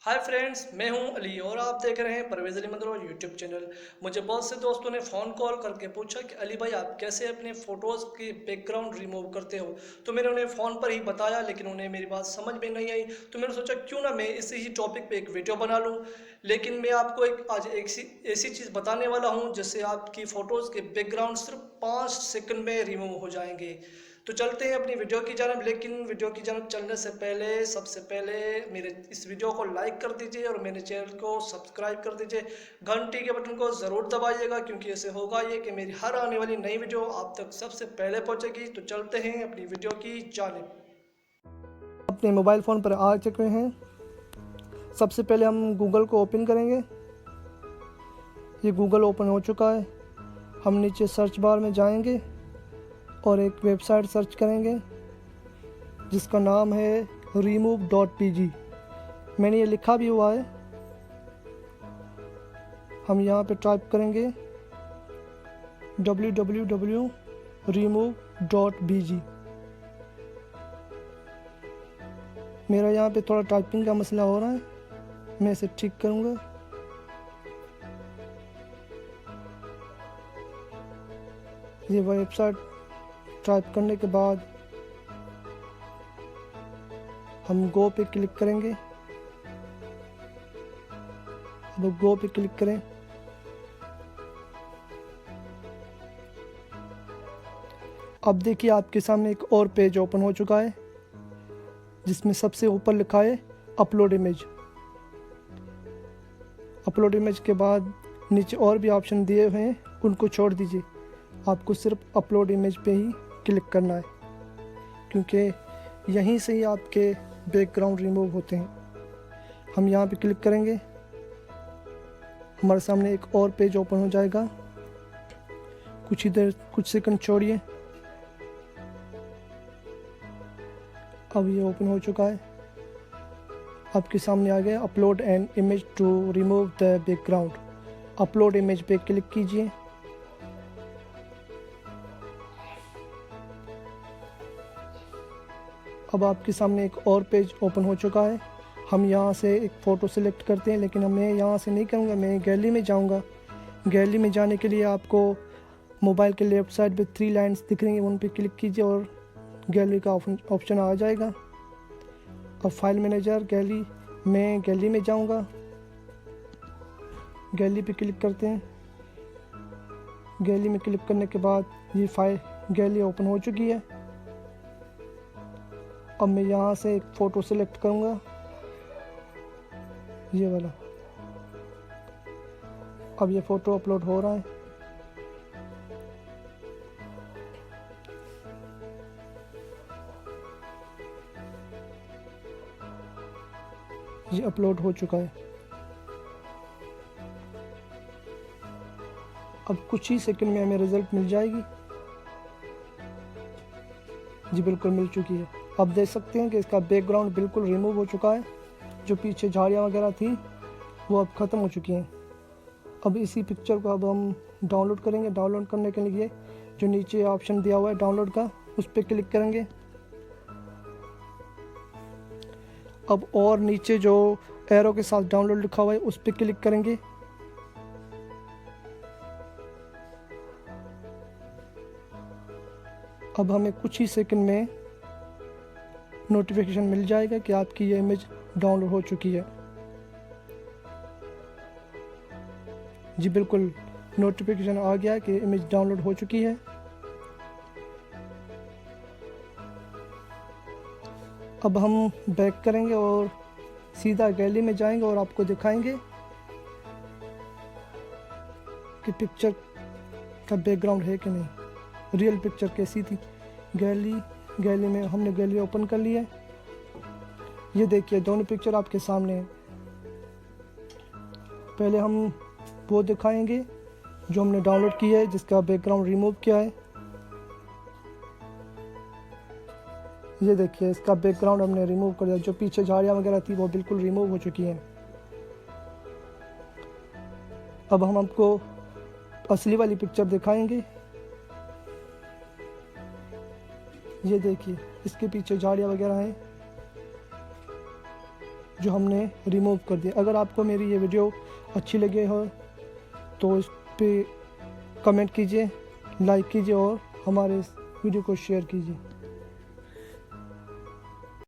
Hi friends, मैं हूं अली और आप देख रहे हैं परवेज़ अली मंदरों यूट्यूब चैनल। मुझे बहुत से दोस्तों ने फ़ोन कॉल करके पूछा कि अली भाई आप कैसे अपने फ़ोटोज़ की बैकग्राउंड रिमूव करते हो। तो मैंने उन्हें फ़ोन पर ही बताया, लेकिन उन्हें मेरी बात समझ में नहीं आई। तो मैंने सोचा क्यों ना मैं इसी ही टॉपिक पे एक वीडियो बना लूँ। लेकिन मैं आपको एक आज एक ऐसी चीज़ बताने वाला हूँ जिससे आपकी फ़ोटोज़ के बैकग्राउंड सिर्फ 5 सेकंड में रिमूव हो जाएंगे। तो चलते हैं अपनी वीडियो की जानब, लेकिन वीडियो की जानब चलने से पहले सबसे पहले मेरे इस वीडियो को लाइक कर दीजिए और मेरे चैनल को सब्सक्राइब कर दीजिए। घंटी के बटन को ज़रूर दबाइएगा, क्योंकि ऐसे होगा ये कि मेरी हर आने वाली नई वीडियो आप तक सबसे पहले पहुंचेगी। तो चलते हैं अपनी वीडियो की जानब। अपने मोबाइल फ़ोन पर आ चुके हैं। सबसे पहले हम गूगल को ओपन करेंगे। ये गूगल ओपन हो चुका है। हम नीचे सर्च बार में जाएंगे और एक वेबसाइट सर्च करेंगे जिसका नाम है remove.pg। मैंने ये लिखा भी हुआ है। हम यहाँ पे टाइप करेंगे www.remove.bg। मेरा यहाँ पे थोड़ा टाइपिंग का मसला हो रहा है, मैं इसे ठीक करूँगा। ये वेबसाइट टाइप करने के बाद हम गो पे क्लिक करेंगे। अब गो पे क्लिक करें। अब देखिए आपके सामने एक और पेज ओपन हो चुका है जिसमें सबसे ऊपर लिखा है अपलोड इमेज। अपलोड इमेज के बाद नीचे और भी ऑप्शन दिए हुए हैं, उनको छोड़ दीजिए। आपको सिर्फ अपलोड इमेज पे ही क्लिक करना है, क्योंकि यहीं से ही आपके बैकग्राउंड रिमूव होते हैं। हम यहाँ पे क्लिक करेंगे, हमारे सामने एक और पेज ओपन हो जाएगा। कुछ सेकंड छोड़िए। अब ये ओपन हो चुका है। आपके सामने आ गया upload an image to remove the background. Upload image पे क्लिक कीजिए। अब आपके सामने एक और पेज ओपन हो चुका है। हम यहाँ से एक फ़ोटो सिलेक्ट करते हैं, लेकिन मैं यहाँ से नहीं करूँगा, मैं गैलरी में जाऊँगा। गैलरी में जाने के लिए आपको मोबाइल के लेफ़्ट साइड पे 3 लाइन्स दिख रही हैं, उन पे क्लिक कीजिए और गैलरी का ऑप्शन आ जाएगा। अब फाइल मैनेजर गैलरी, मैं गैलरी में जाऊँगा। गैलरी पे क्लिक करते हैं। गैलरी में क्लिक करने के बाद ये फाइल गैलरी ओपन हो चुकी है। अब मैं यहाँ से एक फ़ोटो सेलेक्ट करूँगा, ये वाला। अब ये फ़ोटो अपलोड हो रहा है। ये अपलोड हो चुका है। अब कुछ ही सेकंड में हमें रिज़ल्ट मिल जाएगी। जी बिल्कुल मिल चुकी है। अब देख सकते हैं कि इसका बैकग्राउंड बिल्कुल रिमूव हो चुका है। जो पीछे झाड़ियाँ वगैरह थी वो अब ख़त्म हो चुकी हैं। अब इसी पिक्चर को अब हम डाउनलोड करेंगे। डाउनलोड करने के लिए जो नीचे ऑप्शन दिया हुआ है डाउनलोड का, उस पर क्लिक करेंगे। अब और नीचे जो एरो के साथ डाउनलोड लिखा हुआ है उस पर क्लिक करेंगे। अब हमें कुछ ही सेकंड में नोटिफिकेशन मिल जाएगा कि आपकी ये इमेज डाउनलोड हो चुकी है। जी बिल्कुल नोटिफिकेशन आ गया कि इमेज डाउनलोड हो चुकी है। अब हम बैक करेंगे और सीधा गैलरी में जाएंगे और आपको दिखाएंगे कि पिक्चर का बैकग्राउंड है कि नहीं, रियल पिक्चर कैसी थी। गैलरी में हमने गैलरी ओपन कर ली है। ये देखिए दोनों पिक्चर आपके सामने हैं। पहले हम वो दिखाएंगे जो हमने डाउनलोड की है, जिसका बैकग्राउंड रिमूव किया है। ये देखिए इसका बैकग्राउंड हमने रिमूव कर दिया। जो पीछे झाड़ियाँ वगैरह थी वो बिल्कुल रिमूव हो चुकी हैं। अब हम आपको असली वाली पिक्चर दिखाएंगे। ये देखिए इसके पीछे झाड़ियाँ वगैरह हैं। जो हमने रिमूव कर दिया। अगर आपको मेरी ये वीडियो अच्छी लगी हो तो इस पे कमेंट कीजिए, लाइक कीजिए और हमारे इस वीडियो को शेयर कीजिए।